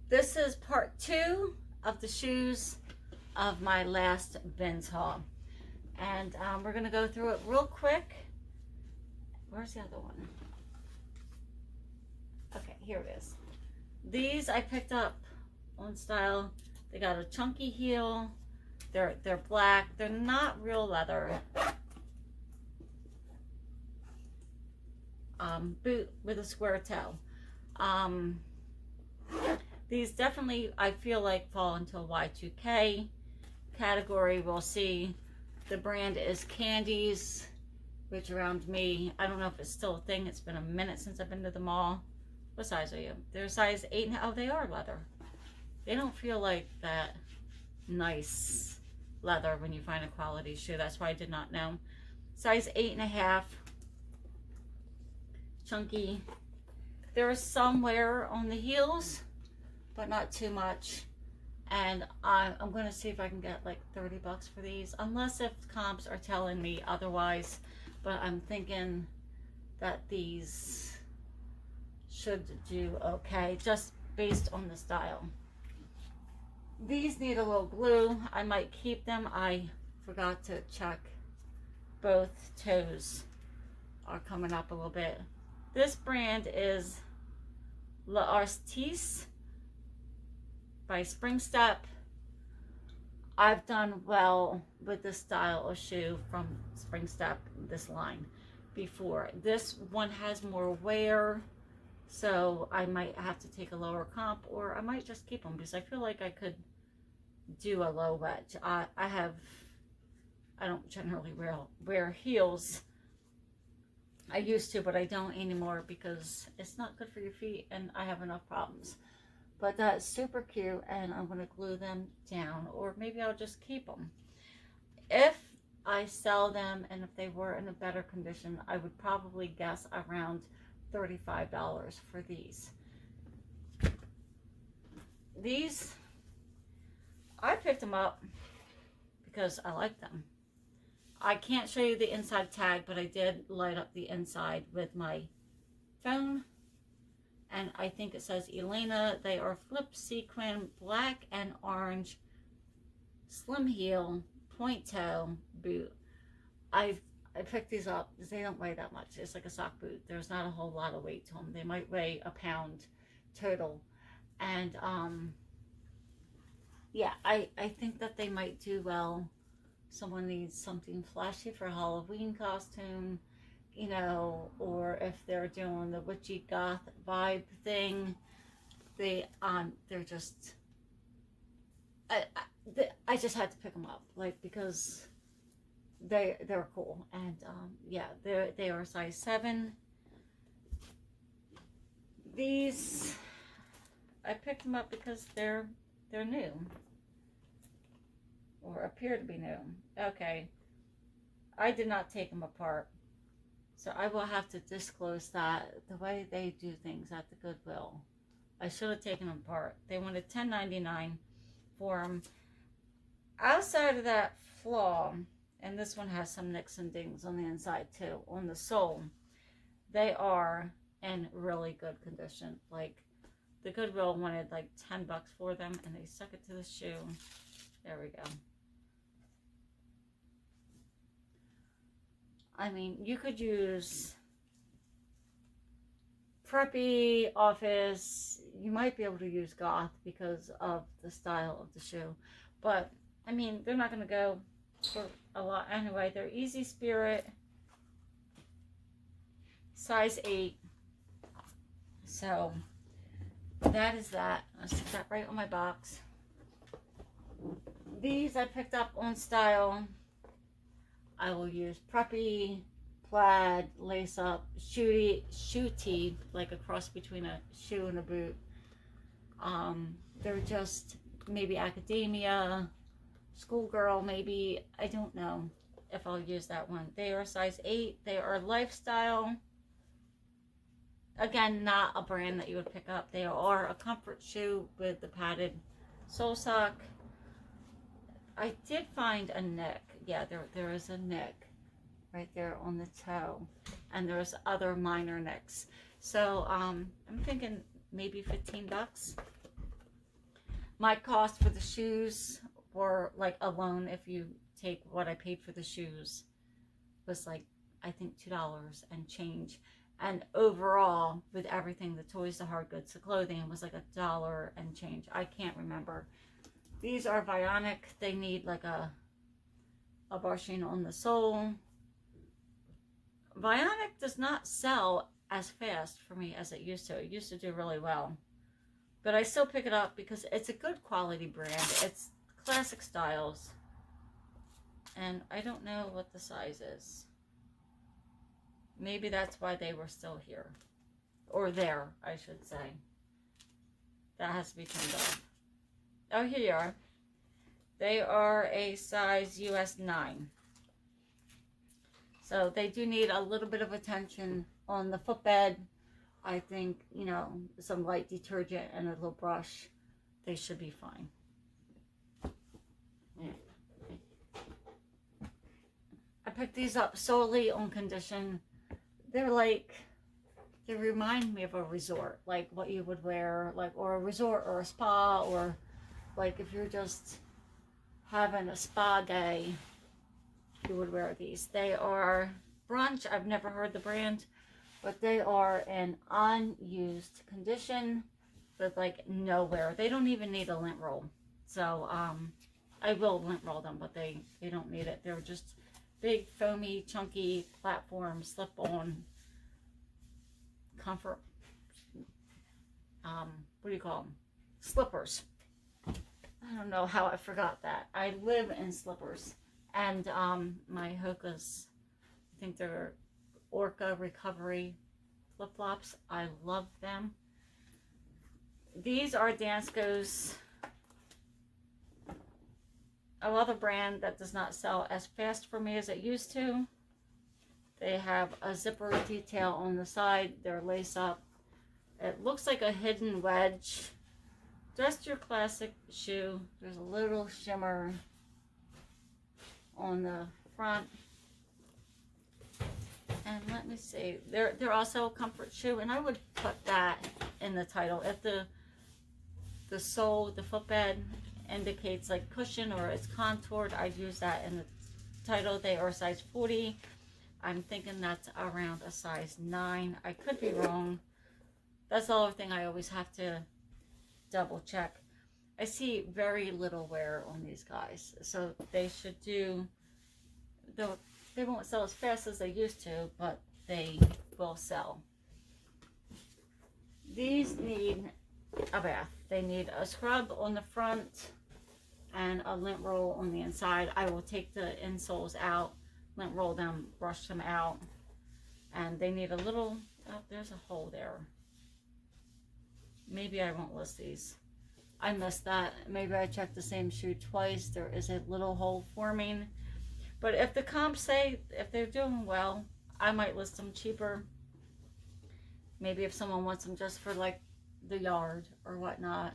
This is part 2 of the shoes of my last bins haul. And we're going to go through it real quick. Where's the other one? Okay, here it is. These I picked up on style. They got a chunky heel. They're black. They're not real leather. Boot with a square toe. These definitely, I feel like, fall into a Y2K category. We'll see. The brand is Candies, which around me, I don't know if it's still a thing. It's been a minute since I've been to the mall. What size are you? They're size 8. Oh, they are leather. They don't feel like that nice leather when you find a quality shoe. That's why I did not know. Size 8.5. Chunky. There is some wear on the heels, but not too much. And I'm going to see if I can get like 30 bucks for these, unless if comps are telling me otherwise. But I'm thinking that these should do okay, just based on the style. These need a little glue. I might keep them. I forgot to check. Both toes are coming up a little bit. This brand is L'Artiste by Spring Step. I've done well with this style of shoe from Spring Step, this line, before. This one has more wear, so I might have to take a lower comp, or I might just keep them because I feel like I could do a low wedge. I don't generally wear heels. I used to, but I don't anymore because it's not good for your feet and I have enough problems. But that's super cute, and I'm going to glue them down, or maybe I'll just keep them. If I sell them and if they were in a better condition, I would probably guess around $35 for these. These, I picked them up because I like them. I can't show you the inside tag, but I did light up the inside with my phone. And I think it says Elena. They are flip sequin, black and orange, slim heel, point toe boot. I picked these up because they don't weigh that much. It's like a sock boot. There's not a whole lot of weight to them. They might weigh a pound total. And yeah, I think that they might do well. Someone needs something flashy for a Halloween costume, you know, or if they're doing the witchy goth vibe thing, they're just, I just had to pick them up, like, because they're cool. And yeah, they are size 7. These, I picked them up because they're new, or appear to be new. Okay, I did not take them apart, so I will have to disclose that the way they do things at the Goodwill, I should have taken them apart. They wanted $10.99 for them. Outside of that flaw, and this one has some nicks and dings on the inside too, on the sole, they are in really good condition. Like, the Goodwill wanted like 10 bucks for them, and they stuck it to the shoe. There we go. I mean, you could use preppy, office. You might be able to use goth because of the style of the shoe. But, I mean, they're not going to go for a lot anyway. They're Easy Spirit, size 8. So, that is that. I'll stick that right on my box. These I picked up on style. I will use preppy, plaid, lace up, shooty, like a cross between a shoe and a boot. They're just maybe academia, schoolgirl maybe. I don't know if I'll use that one. They are size 8. They are lifestyle. Again, not a brand that you would pick up. They are a comfort shoe with the padded sole sock. I did find a nick. Yeah, there is a nick right there on the toe, and there's other minor nicks. So I'm thinking maybe 15 bucks. My cost for the shoes were like alone, if you take what I paid for the shoes, was like, I think $2 and change. And overall, with everything, the toys, the hard goods, the clothing, was like $1 and change. I can't remember. These are Vionic. They need like a bushing on the sole. Vionic does not sell as fast for me as it used to. It used to do really well. But I still pick it up because it's a good quality brand. It's classic styles. And I don't know what the size is. Maybe that's why they were still here. Or there, I should say. That has to be turned off. Oh, here you are. They are a size US 9. So they do need a little bit of attention on the footbed. I think, you know, some light detergent and a little brush, they should be fine. I picked these up solely on condition. They're like, they remind me of a resort, like what you would wear, like, or a resort or a spa, or like if you're just having a spa day, you would wear these. They are Brunch. I've never heard the brand, but they are in unused condition with like no wear. They don't even need a lint roll. So I will lint roll them, but they don't need it. They're just big, foamy, chunky platform, slip-on comfort, what do you call them? Slippers. I don't know how I forgot that. I live in slippers. And my Hoka's, I think they're Orca Recovery flip-flops. I love them. These are Dansko's, another brand that does not sell as fast for me as it used to. They have a zipper detail on the side. They're lace up. It looks like a hidden wedge. Just your classic shoe. There's a little shimmer on the front. And let me see. They're also a comfort shoe, and I would put that in the title. If the sole, the footbed indicates like cushion or it's contoured, I'd use that in the title. They are size 40. I'm thinking that's around a size 9. I could be wrong. That's the other thing I always have to double check. I see very little wear on these guys, so they should do, they won't sell as fast as they used to, but they will sell. These need a bath. They need a scrub on the front and a lint roll on the inside. I will take the insoles out, lint roll them, brush them out, and they need a little, oh, there's a hole there. Maybe I won't list these. I missed that. Maybe I checked the same shoe twice. There is a little hole forming. But if the comps say, if they're doing well, I might list them cheaper. Maybe if someone wants them just for like the yard or whatnot,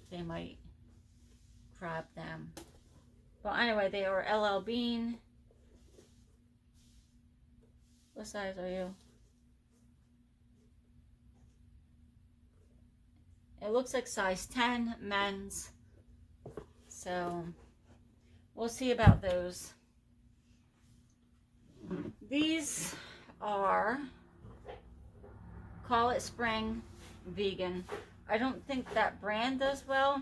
they might grab them. But anyway, they are LL Bean. What size are you? It looks like size 10 men's. So we'll see about those. These are Call It Spring vegan. I don't think that brand does well,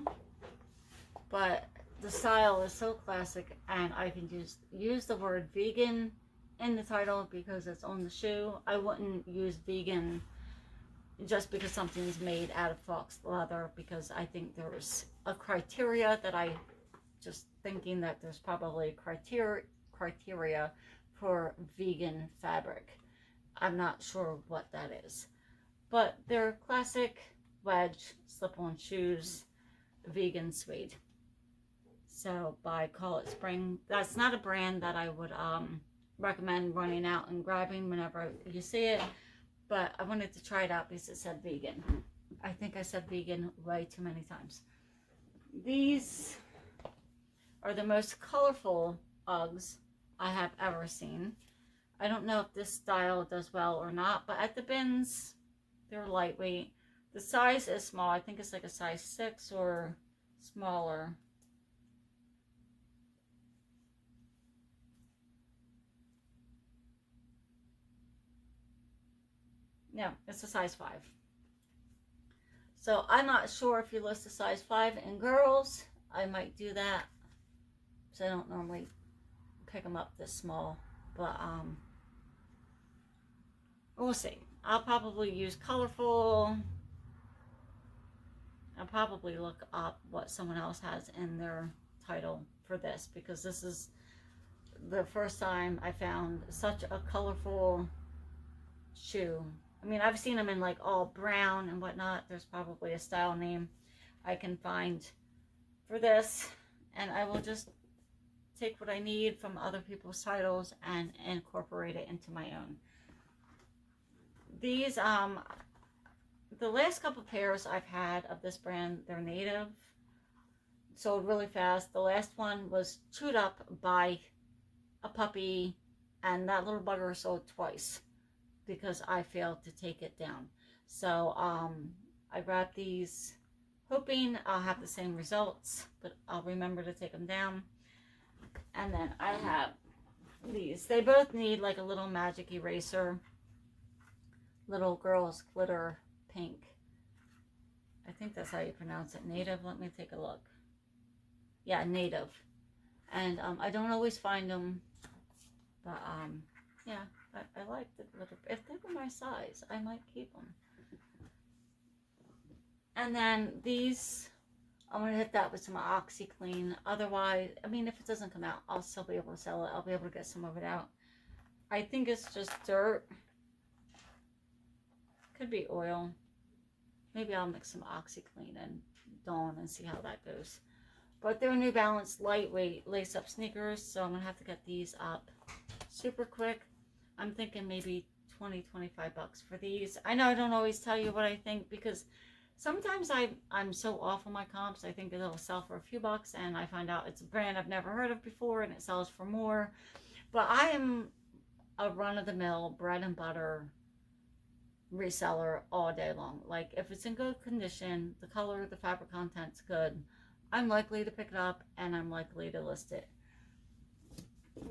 but the style is so classic, and I can just use the word vegan in the title because it's on the shoe. I wouldn't use vegan just because something's made out of fox leather, because I think there's a criteria that I just thinking that there's probably criteria for vegan fabric. I'm not sure what that is, but they're classic wedge slip-on shoes, vegan suede. So by Call It Spring. That's not a brand that I would recommend running out and grabbing whenever you see it, but I wanted to try it out because it said vegan. I think I said vegan way too many times. These are the most colorful Uggs I have ever seen. I don't know if this style does well or not, but at the bins, they're lightweight. The size is small. I think it's like a size 6 or smaller. No, it's a size 5. So I'm not sure if you list a size 5 in girls. I might do that. So I don't normally pick them up this small. But we'll see. I'll probably use colorful. I'll probably look up what someone else has in their title for this, because this is the first time I found such a colorful shoe. I mean, I've seen them in like all brown and whatnot. There's probably a style name I can find for this, and I will just take what I need from other people's titles and incorporate it into my own. These, the last couple pairs I've had of this brand, they're native, sold really fast. The last one was chewed up by a puppy, and that little bugger sold twice because I failed to take it down. So I grabbed these hoping I'll have the same results, but I'll remember to take them down. And then I have these. They both need like a little magic eraser. Little girl's glitter pink. I think that's how you pronounce it. Native. Let me take a look. Yeah, native. And I don't always find them, but yeah, I like the glitter. If they were my size, I might keep them. And then these, I'm going to hit that with some OxyClean. Otherwise, I mean, if it doesn't come out, I'll still be able to sell it. I'll be able to get some of it out. I think it's just dirt. Could be oil. Maybe I'll mix some OxyClean and Dawn and see how that goes. But they're New Balance lightweight lace-up sneakers, so I'm going to have to get these up super quick. I'm thinking maybe 20, 25 bucks for these. I know I don't always tell you what I think, because sometimes I'm so off on my comps. I think it'll sell for a few bucks, and I find out it's a brand I've never heard of before, and it sells for more. But I am a run-of-the-mill, bread and butter reseller all day long. Like, if it's in good condition, the color, the fabric content's good, I'm likely to pick it up, and I'm likely to list it.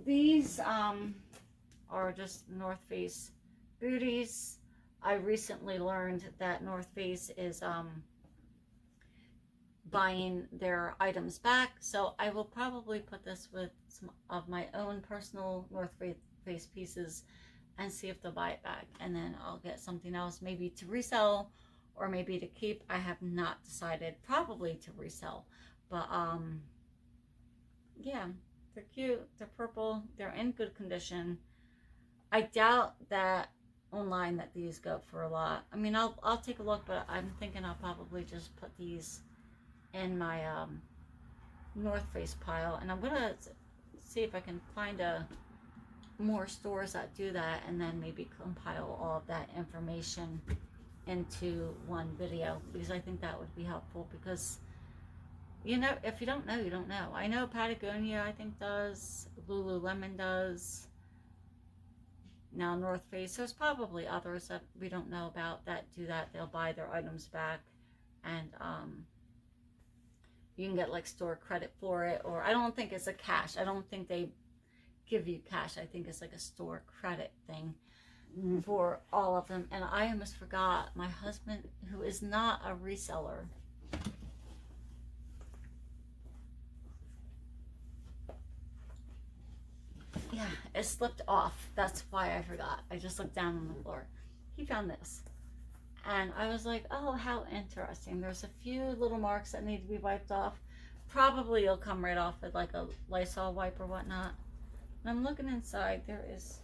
These are just North Face booties. I recently learned that North Face is buying their items back, so I will probably put this with some of my own personal North Face pieces and see if they'll buy it back, and then I'll get something else maybe to resell or maybe to keep. I have not decided. Probably to resell, but yeah, they're cute, they're purple, they're in good condition. I doubt that online that these go for a lot. I mean, I'll take a look, but I'm thinking I'll probably just put these in my North Face pile, and I'm gonna see if I can find more stores that do that, and then maybe compile all of that information into one video, because I think that would be helpful. Because, you know, if you don't know, you don't know. I know Patagonia, I think, does. Lululemon does. Now North Face, there's probably others that we don't know about that do that. They'll buy their items back, and you can get like store credit for it. Or I don't think it's a cash. I don't think they give you cash. I think it's like a store credit thing for all of them. And I almost forgot, my husband, who is not a reseller, yeah, it slipped off. That's why I forgot. I just looked down on the floor. He found this, and I was like, oh, how interesting. There's a few little marks that need to be wiped off. Probably it'll come right off with like a Lysol wipe or whatnot. And I'm looking inside. There's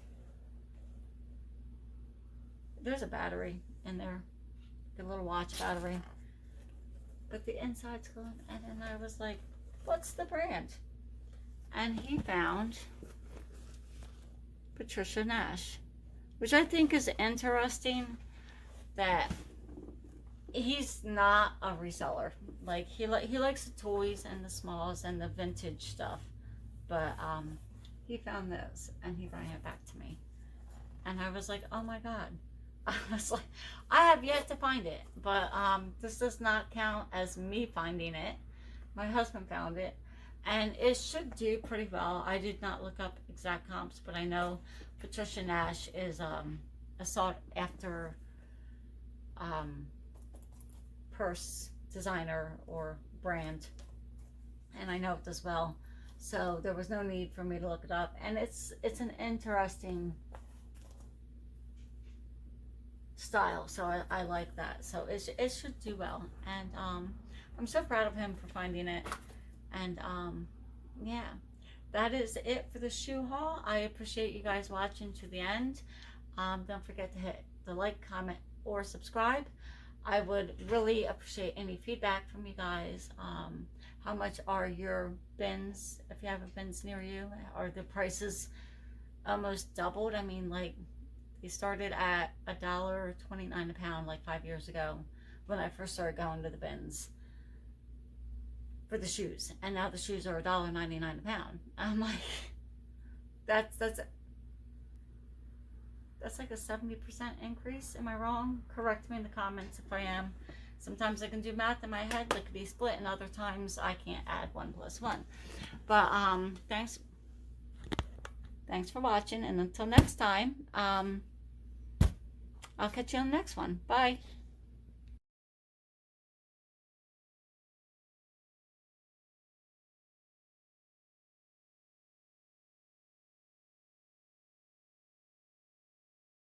a battery in there, a little watch battery, but the inside's gone. And then I was like, what's the brand? And he found Patricia Nash, which I think is interesting, that he's not a reseller. Like, he likes the toys and the smalls and the vintage stuff, but he found this and he brought it back to me, and I was like, oh my god. I was like, I have yet to find it, but this does not count as me finding it. My husband found it, and it should do pretty well. I did not look up exact comps, but I know Patricia Nash is a sought after purse designer or brand, and I know it does well. So there was no need for me to look it up, and it's an interesting style, so I like that. So it should do well, and I'm so proud of him for finding it. And yeah, that is it for the shoe haul. I appreciate you guys watching to the end. Don't forget to hit the like, comment, or subscribe. I would really appreciate any feedback from you guys. How much are your bins, if you have a bins near you? Are the prices almost doubled? I mean, like, they started at $1.29 a pound like 5 years ago when I first started going to the bins for the shoes, and now the shoes are $1.99 a pound. I'm like, that's like a 70% increase. Am I wrong? Correct me in the comments if I am. Sometimes I can do math in my head, lickety split, and other times I can't add 1 plus 1. But thanks for watching, and until next time, I'll catch you on the next one. Bye.